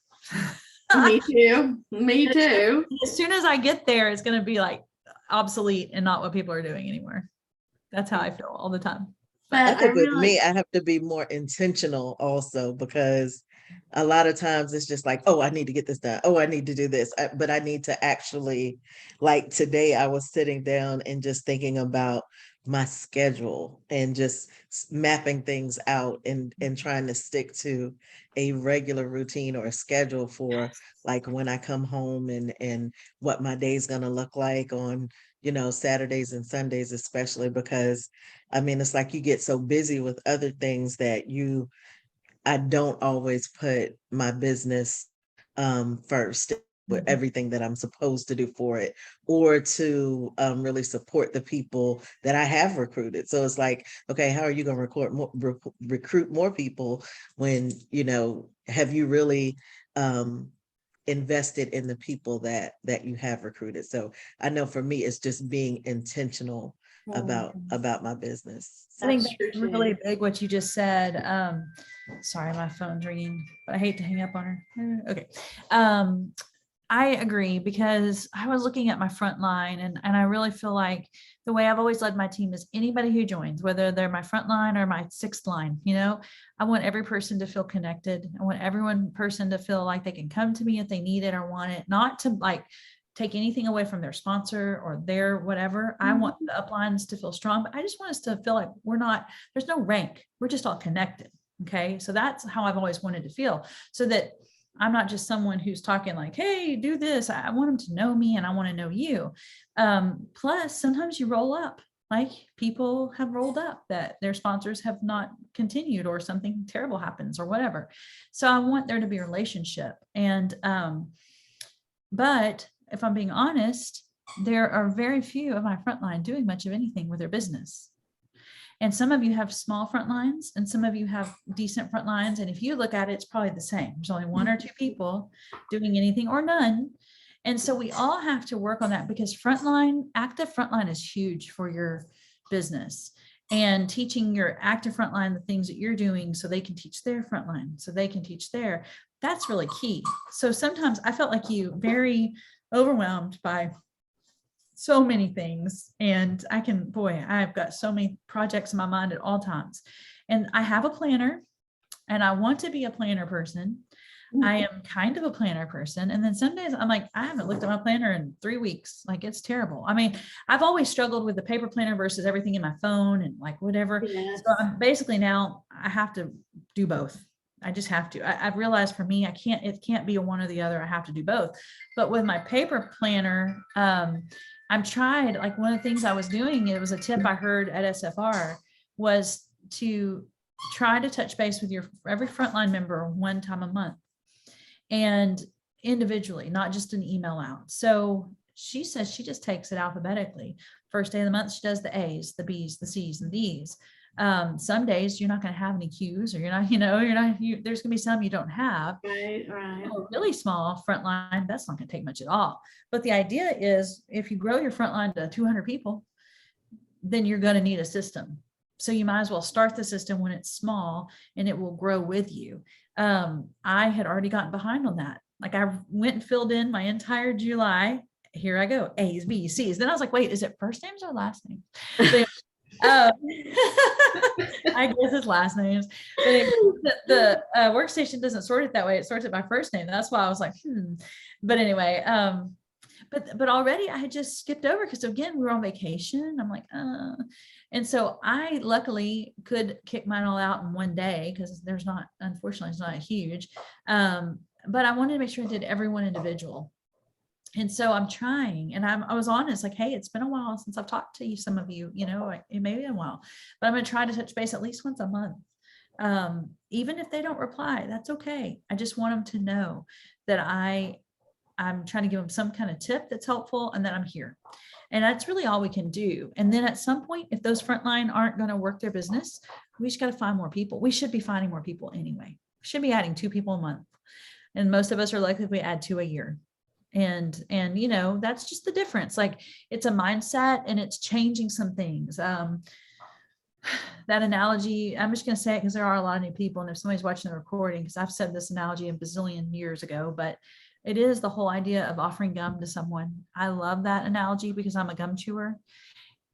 Me too. As soon as I get there, it's going to be like obsolete and not what people are doing anymore. That's how I feel all the time. But I think with me, I have to be more intentional also, because a lot of times it's just like, oh, I need to get this done. Oh, I need to do this. But I need to actually, like today, I was sitting down and just thinking about my schedule and just mapping things out and trying to stick to a regular routine or a schedule for like when I come home and what my day's going to look like on, Saturdays and Sundays, especially because I mean, it's like you get so busy with other things that I don't always put my business first with everything that I'm supposed to do for it, or to really support the people that I have recruited. So it's like, okay, how are you going to recruit more people when, have you really invested in the people that you have recruited? So I know for me, it's just being intentional about my business. I think That's that's true, really too. big what you just said. Sorry, my phone's ringing, but I hate to hang up on her. Okay. I agree because I was looking at my front line and I really feel like the way I've always led my team is anybody who joins, whether they're my front line or my sixth line, I want every person to feel connected. I want everyone person to feel like they can come to me if they need it or want it, not to like take anything away from their sponsor or their whatever. I want the uplines to feel strong, but I just want us to feel like there's no rank. We're just all connected. Okay. So that's how I've always wanted to feel, so that I'm not just someone who's talking like, hey, do this. I want them to know me and I want to know you. Plus, sometimes you roll up, like people have rolled up that their sponsors have not continued or something terrible happens or whatever. So I want there to be a relationship. And, but if I'm being honest, there are very few of my frontline doing much of anything with their business. And some of you have small front lines and some of you have decent front lines. And if you look at it, it's probably the same. There's only one or two people doing anything or none. And so we all have to work on that, because active frontline is huge for your business, and teaching your active frontline the things that you're doing so they can teach their frontline, so they can teach that's really key. So sometimes I felt like you very overwhelmed by so many things. And I've got so many projects in my mind at all times. And I have a planner and I want to be a planner person. I am kind of a planner person. And then some days I'm like, I haven't looked at my planner in 3 weeks. Like, it's terrible. I mean, I've always struggled with the paper planner versus everything in my phone and like whatever. Yes. So I'm basically now I have to do both. I just have to. I've realized for me, it can't be a one or the other. I have to do both. But with my paper planner, I've tried, like one of the things I was doing, it was a tip I heard at SFR, was to try to touch base with every frontline member one time a month, and individually, not just an email out. So she says she just takes it alphabetically. First day of the month, she does the A's, the B's, the C's, and D's. Some days you're not going to have any Q's, or there's going to be some you don't have. Right. A really small front line, that's not going to take much at all. But the idea is, if you grow your front line to 200 people, then you're going to need a system. So you might as well start the system when it's small, and it will grow with you. I had already gotten behind on that. Like, I went and filled in my entire July. Here I go, A's, B's, C's. Then I was like, wait, is it first names or last names? I guess it's last names. But the workstation doesn't sort it that way. It sorts it by first name. That's why I was like, But anyway, but already I had just skipped over, because again, we were on vacation. I'm like, and so I luckily could kick mine all out in one day, because unfortunately, it's not huge. But I wanted to make sure I did everyone individual. And so I'm trying, and I was honest, like, hey, it's been a while since I've talked to you. Some of you, it may be a while, but I'm going to try to touch base at least once a month. Even if they don't reply, that's okay. I just want them to know that I'm trying to give them some kind of tip that's helpful, and that I'm here. And that's really all we can do. And then at some point, if those frontline aren't going to work their business, we just got to find more people. We should be finding more people anyway. We should be adding 2 people a month. And most of us are likely if we add 2 a year. And that's just the difference. Like, it's a mindset, and it's changing some things. That analogy, I'm just going to say it because there are a lot of new people. And if somebody's watching the recording, because I've said this analogy a bazillion years ago, but it is the whole idea of offering gum to someone. I love that analogy because I'm a gum chewer.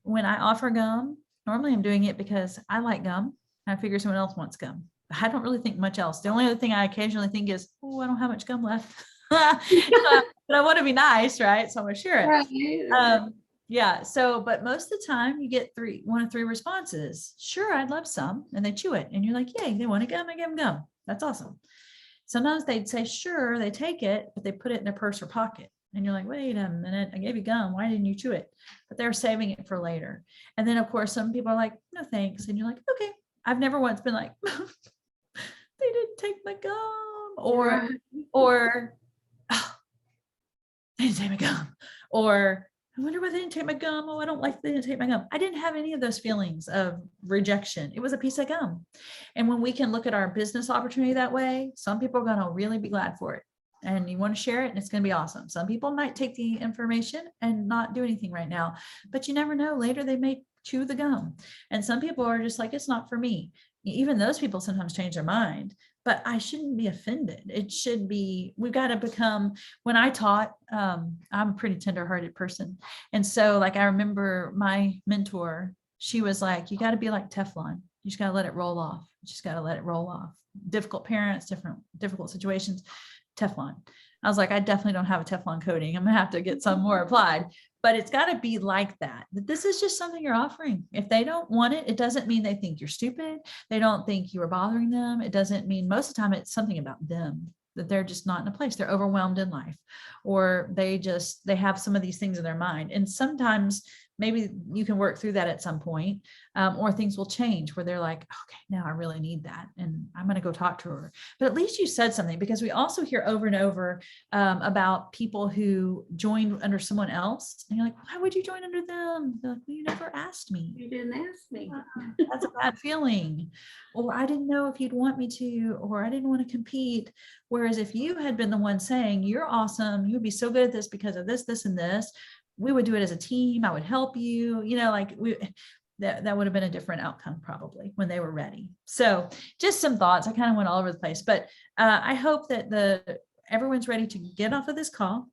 When I offer gum, normally I'm doing it because I like gum. I figure someone else wants gum. I don't really think much else. The only other thing I occasionally think is, oh, I don't have much gum left. But I want to be nice, right? So I'm gonna share it. Right. Yeah. So, but most of the time you get 1 of 3 responses. Sure, I'd love some. And they chew it. And you're like, yay, they want a gum, I give them gum. That's awesome. Sometimes they'd say, sure, they take it, but they put it in their purse or pocket. And you're like, wait a minute, I gave you gum. Why didn't you chew it? But they're saving it for later. And then of course, some people are like, no, thanks. And you're like, okay. I've never once been like, they didn't take my gum, or oh, they didn't take my gum, or I wonder why they didn't take my gum. Oh, I don't like they didn't take my gum. I didn't have any of those feelings of rejection. It was a piece of gum. And when we can look at our business opportunity that way, some people are going to really be glad for it. And you want to share it, and it's going to be awesome. Some people might take the information and not do anything right now, but you never know. Later, they may chew the gum. And some people are just like, it's not for me. Even those people sometimes change their mind, but I shouldn't be offended. It should be, we've got to become, when I taught, I'm a pretty tender-hearted person. And so like, I remember my mentor, she was like, you got to be like Teflon. You just got to let it roll off. You just got to let it roll off. Difficult parents, difficult situations, Teflon. I was like, I definitely don't have a Teflon coating. I'm gonna have to get some more applied, but it's got to be like that. That this is just something you're offering. If they don't want it, it doesn't mean they think you're stupid. They don't think you are bothering them. It doesn't mean, most of the time it's something about them, that they're just not in a place. They're overwhelmed in life, or they have some of these things in their mind. And sometimes maybe you can work through that at some point, or things will change where they're like, okay, now I really need that. And I'm going to go talk to her. But at least you said something, because we also hear over and over about people who joined under someone else. And you're like, why would you join under them? They're like, well, you never asked me. You didn't ask me. That's a bad feeling. Or I didn't know if you'd want me to, or I didn't want to compete. Whereas if you had been the one saying, you're awesome, you would be so good at this because of this, this, and this, we would do it as a team. I would help you, like that would have been a different outcome probably when they were ready. So just some thoughts. I kind of went all over the place, but I hope that everyone's ready to get off of this call,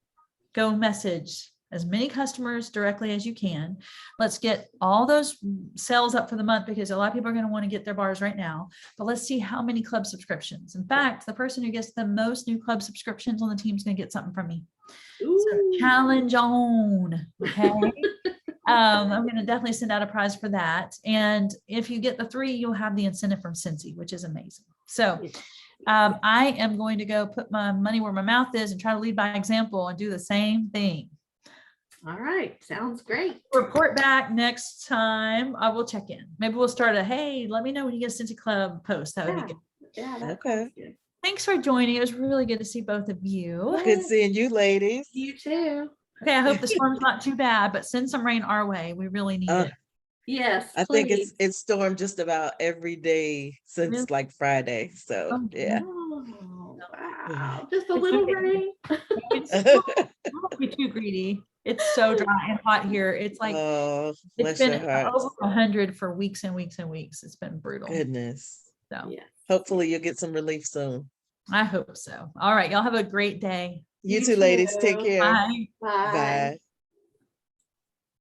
go message as many customers directly as you can. Let's get all those sales up for the month, because a lot of people are going to want to get their bars right now, but let's see how many club subscriptions. In fact, the person who gets the most new club subscriptions on the team is going to get something from me. So challenge on. Okay. I'm going to definitely send out a prize for that. And if you get the 3, you'll have the incentive from Scentsy, which is amazing. So I am going to go put my money where my mouth is and try to lead by example and do the same thing. All right. Sounds great. Report back next time. I will check in. Maybe we'll start hey, let me know when you get a Scentsy Club post. That would be good. Yeah. That Okay. sounds good. Thanks for joining. It was really good to see both of you. Good seeing you, ladies. You too. Okay, I hope the storm's not too bad, but send some rain our way. We really need it. Yes. I think please. it's stormed just about every day since Really? like Friday. So Oh, yeah. Oh, wow. Just a little okay. rain. Don't be too greedy. It's so dry and hot here. It's like Oh, it's bless been your heart. over 100 for weeks and weeks and weeks. It's been brutal. Goodness. So Yeah. Hopefully you'll get some relief soon. I hope so. All right, y'all have a great day. You too, ladies. Take too. care. Bye. Bye. Bye.